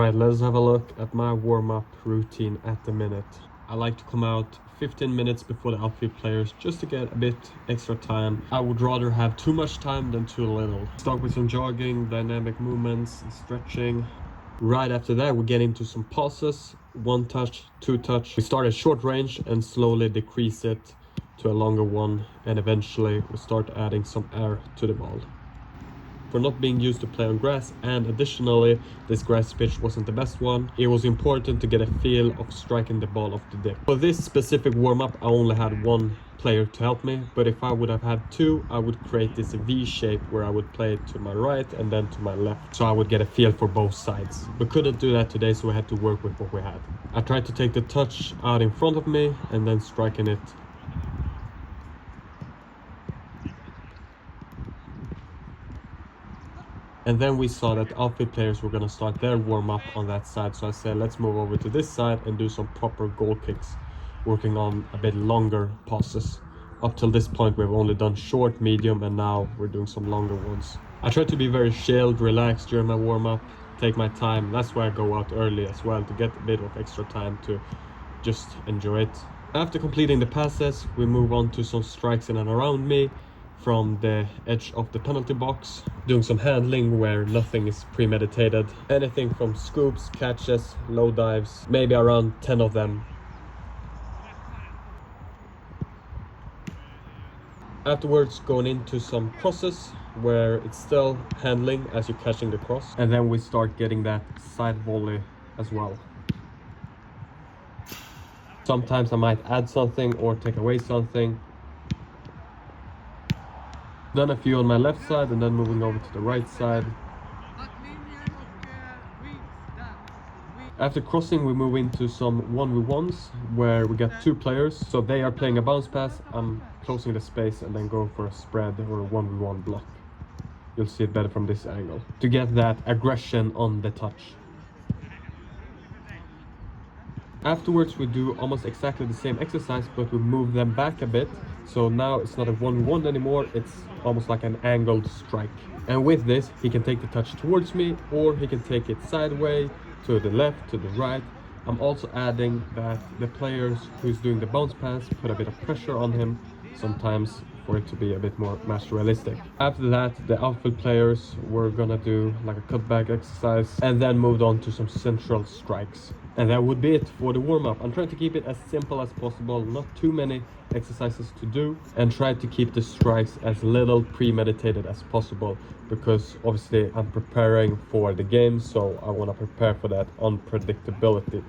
Alright, let's have a look at my warm-up routine at the minute. I like to come out 15 minutes before the outfield players just to get a bit extra time. I would rather have too much time than too little. Start with some jogging, dynamic movements, stretching. Right after that, we get into some passes, 1 touch, 2 touch. We start at short range and slowly decrease it to a longer one, and eventually we start adding some air to the ball. For not being used to play on grass, and additionally this grass pitch wasn't the best one, it was important to get a feel of striking the ball off the dip. For this specific warm-up I only had 1 player to help me, but if I would have had 2, I would create this V shape where I would play it to my right and then to my left, so I would get a feel for both sides. We couldn't do that today, so we had to work with what we had. I tried to take the touch out in front of me and then striking it. And then we saw that outfield players were going to start their warm-up on that side. So I said, let's move over to this side and do some proper goal kicks, working on a bit longer passes. Up till this point, we've only done short, medium, and now we're doing some longer ones. I try to be very chilled, relaxed during my warm-up, take my time. That's why I go out early as well, to get a bit of extra time to just enjoy it. After completing the passes, we move on to some strikes in and around me, from the edge of the penalty box, doing some handling where nothing is premeditated. Anything from scoops, catches, low dives, maybe around 10 of them. Afterwards, going into some crosses where it's still handling as you're catching the cross, and then we start getting that side volley as well. Sometimes I might add something or take away something. Done a few on my left side and then moving over to the right side. After crossing, we move into some 1v1s where we get 2 players. So they are playing a bounce pass, I'm closing the space and then going for a spread or a 1v1 block. You'll see it better from this angle to get that aggression on the touch. Afterwards, we do almost exactly the same exercise, but we move them back a bit. So now it's not a 1v1 anymore, it's almost like an angled strike. And with this, he can take the touch towards me, or he can take it sideways, to the left, to the right. I'm also adding that the players who's doing the bounce pass put a bit of pressure on him, sometimes for it to be a bit more match realistic. After that, the outfield players were gonna do like a cutback exercise and then moved on to some central strikes. And that would be it for the warm-up. I'm trying to keep it as simple as possible, not too many exercises to do, and try to keep the strikes as little premeditated as possible, because obviously I'm preparing for the game, so I want to prepare for that unpredictability.